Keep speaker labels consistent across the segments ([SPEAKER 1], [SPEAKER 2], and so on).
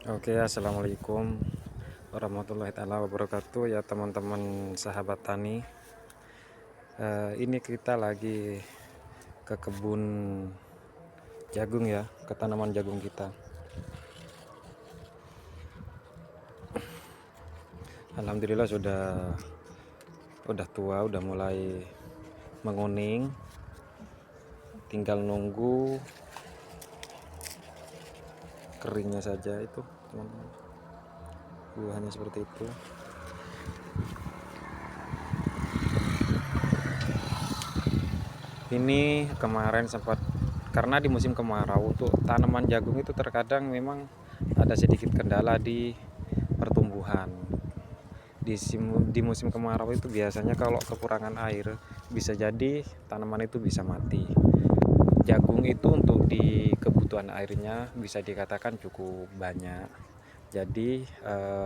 [SPEAKER 1] Oke, assalamualaikum warahmatullahi taala wabarakatuh ya teman-teman sahabat tani. Ini kita lagi ke kebun jagung ya, ke tanaman jagung kita. Alhamdulillah sudah tua, udah mulai menguning. Tinggal nunggu keringnya saja itu, teman-teman. Buahnya seperti itu. Ini kemarin sempat, karena di musim kemarau untuk tanaman jagung itu terkadang memang ada sedikit kendala di pertumbuhan. Di musim kemarau itu biasanya kalau kekurangan air bisa jadi tanaman itu bisa mati. Jagung itu untuk di kebutuhan airnya bisa dikatakan cukup banyak. Jadi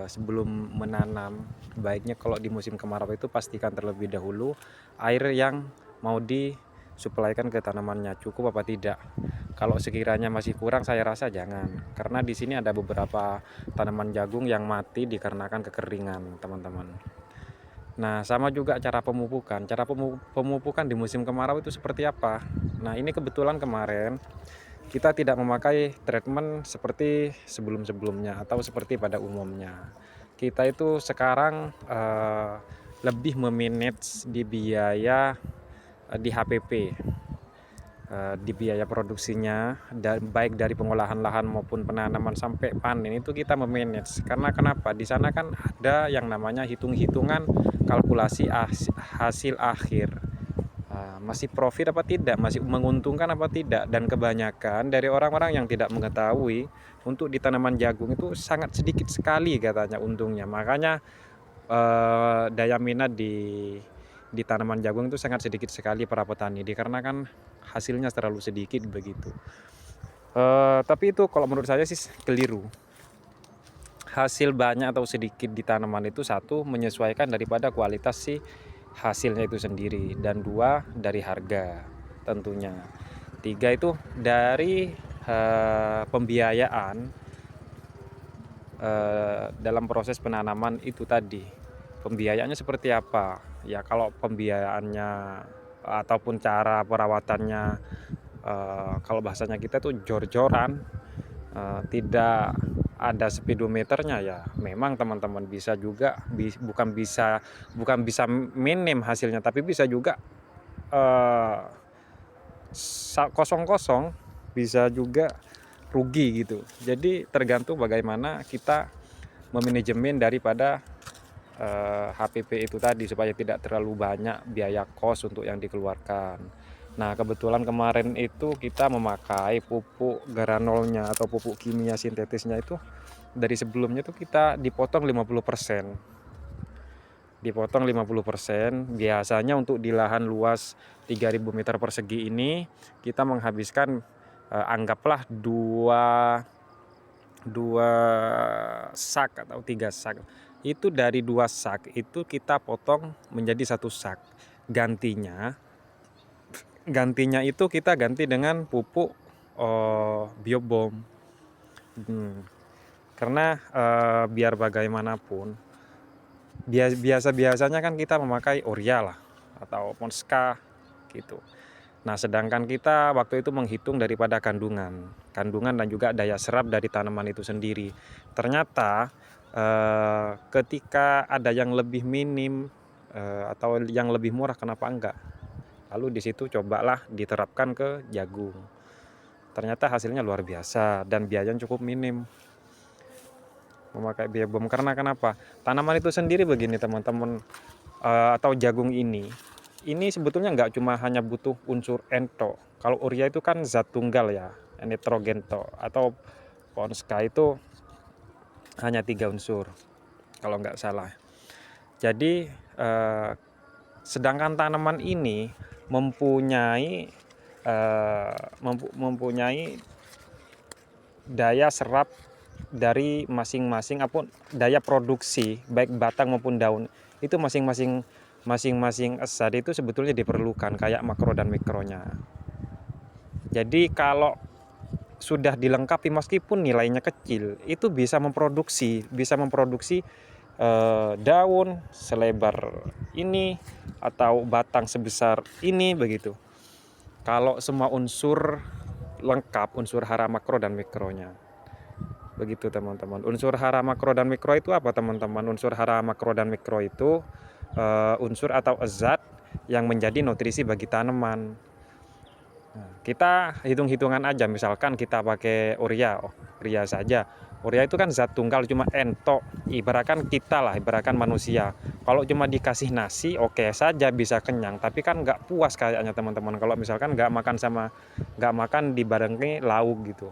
[SPEAKER 1] sebelum menanam, baiknya kalau di musim kemarau itu pastikan terlebih dahulu air yang mau disuplaikan ke tanamannya cukup apa tidak. Kalau sekiranya masih kurang, saya rasa jangan, karena di sini ada beberapa tanaman jagung yang mati dikarenakan kekeringan, teman-teman. Nah, sama juga cara pemupukan. Cara pemupukan di musim kemarau itu seperti apa? Nah, ini kebetulan kemarin kita tidak memakai treatment seperti sebelum-sebelumnya atau seperti pada umumnya. Kita itu sekarang lebih memanage di biaya di HPP, di biaya produksinya, dan baik dari pengolahan lahan maupun penanaman sampai panen itu kita memanage. Karena kenapa? Di sana kan ada yang namanya hitung-hitungan kalkulasi hasil akhir. Masih profit apa tidak, masih menguntungkan apa tidak, dan kebanyakan dari orang-orang yang tidak mengetahui untuk di tanaman jagung itu sangat sedikit sekali katanya untungnya. Makanya daya minat di tanaman jagung itu sangat sedikit sekali para petani, dikarenakan hasilnya terlalu sedikit begitu. Tapi itu kalau menurut saya sih keliru. Hasil banyak atau sedikit di tanaman itu, satu, menyesuaikan daripada kualitas si hasilnya itu sendiri, dan dua, dari harga tentunya. Tiga, itu dari pembiayaan dalam proses penanaman itu tadi. Pembiayaannya seperti apa? Ya kalau pembiayaannya ataupun cara perawatannya, kalau bahasanya kita tuh jor-joran, tidak ada speedometernya, ya memang teman-teman bisa juga bukan bisa minim hasilnya, tapi bisa juga eh, kosong-kosong, bisa juga rugi gitu. Jadi tergantung bagaimana kita memanajemen daripada HPP itu tadi, supaya tidak terlalu banyak biaya kos untuk yang dikeluarkan. Nah, kebetulan kemarin itu kita memakai pupuk granulnya atau pupuk kimia sintetisnya itu dari sebelumnya tuh kita dipotong 50%. Dipotong 50%. Biasanya untuk di lahan luas 3000 meter persegi ini kita menghabiskan anggaplah dua sak atau 3 sak. Itu dari 2 sak itu kita potong menjadi 1 sak. Gantinya itu kita ganti dengan pupuk biobom. Karena biar bagaimanapun biasanya kan kita memakai urea lah atau Monska gitu. Nah, sedangkan kita waktu itu menghitung daripada kandungan dan juga daya serap dari tanaman itu sendiri. Ternyata ketika ada yang lebih minim atau yang lebih murah, kenapa enggak? Lalu di situ cobalah diterapkan ke jagung. Ternyata hasilnya luar biasa dan biayanya cukup minim memakai biobom. Karena kenapa? Tanaman itu sendiri begini teman-teman, atau jagung ini sebetulnya nggak cuma hanya butuh unsur ento. Kalau urea itu kan zat tunggal ya, nitrogen atau ponska itu hanya 3 unsur kalau nggak salah. Jadi sedangkan tanaman ini mempunyai daya serap dari masing-masing, apun daya produksi baik batang maupun daun itu masing-masing zat itu sebetulnya diperlukan, kayak makro dan mikronya. Jadi kalau sudah dilengkapi meskipun nilainya kecil, itu bisa memproduksi daun selebar ini atau batang sebesar ini begitu. Kalau semua unsur lengkap, unsur hara makro dan mikronya. Begitu teman-teman. Unsur hara makro dan mikro itu apa teman-teman? Unsur hara makro dan mikro itu unsur atau zat yang menjadi nutrisi bagi tanaman. Nah, kita hitung-hitungan aja, misalkan kita pakai urea, urea saja. Urea itu kan zat tunggal cuma entok, ibaratkan kita lah, ibaratkan manusia. Kalau cuma dikasih nasi, oke saja bisa kenyang, tapi kan nggak puas kayaknya teman-teman. Kalau misalkan nggak makan dibarengi lauk gitu.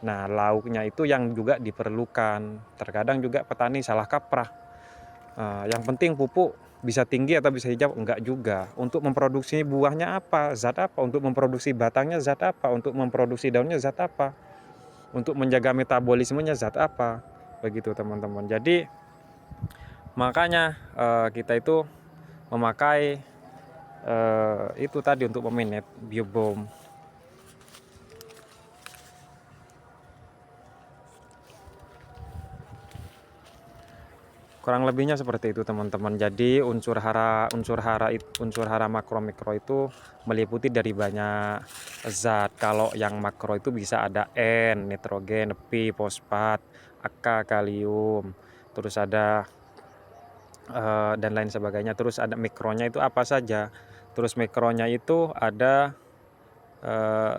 [SPEAKER 1] Nah, lauknya itu yang juga diperlukan. Terkadang juga petani salah kaprah. Yang penting pupuk bisa tinggi atau bisa hijau, enggak juga. Untuk memproduksi buahnya apa? Zat apa? Untuk memproduksi batangnya zat apa? Untuk memproduksi daunnya zat apa? Untuk menjaga metabolismenya zat apa? Begitu teman-teman. Jadi makanya kita itu memakai itu tadi untuk memanage biobom. Kurang lebihnya seperti itu teman-teman. Jadi unsur hara makro mikro itu meliputi dari banyak zat. Kalau yang makro itu bisa ada N, nitrogen, P, fosfat, K, kalium, terus ada dan lain sebagainya. Terus ada mikronya itu apa saja. Terus mikronya itu ada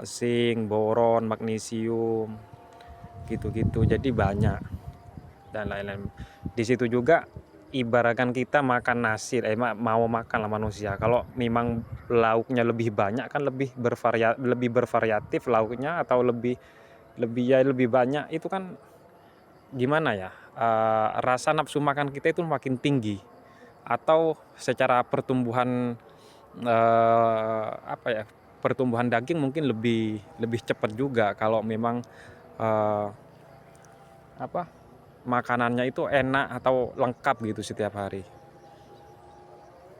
[SPEAKER 1] zinc, boron, magnesium, gitu-gitu. Jadi banyak dan lain-lain. Di situ juga ibaratkan kita makan nasi, mau makan lah manusia. Kalau memang lauknya lebih banyak kan lebih bervariatif lauknya, atau lebih banyak, itu kan gimana ya? Rasa nafsu makan kita itu makin tinggi, atau secara pertumbuhan apa ya? Pertumbuhan daging mungkin lebih cepat juga kalau memang apa? Makanannya itu enak atau lengkap gitu setiap hari.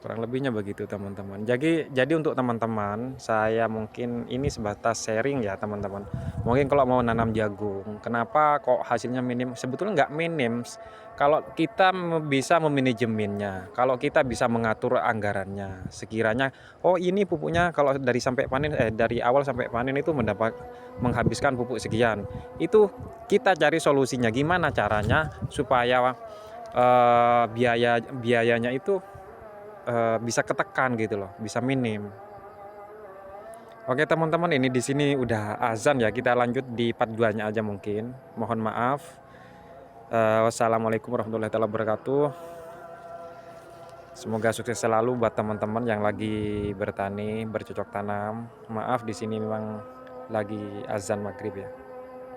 [SPEAKER 1] Kurang lebihnya begitu teman-teman. Jadi untuk teman-teman, saya mungkin ini sebatas sharing ya teman-teman. Mungkin kalau mau nanam jagung, kenapa kok hasilnya minim? Sebetulnya nggak minim kalau kita bisa memanajemennya, kalau kita bisa mengatur anggarannya. Sekiranya ini pupuknya kalau dari awal sampai panen itu menghabiskan pupuk sekian. Itu kita cari solusinya, gimana caranya supaya biayanya itu bisa ketekan gitu loh, bisa minim. Oke teman-teman, ini di sini udah azan ya, kita lanjut di part 2-nya aja mungkin. Mohon maaf. Wassalamualaikum warahmatullahi wabarakatuh. Semoga sukses selalu buat teman-teman yang lagi bertani, bercocok tanam. Maaf di sini memang lagi azan maghrib ya.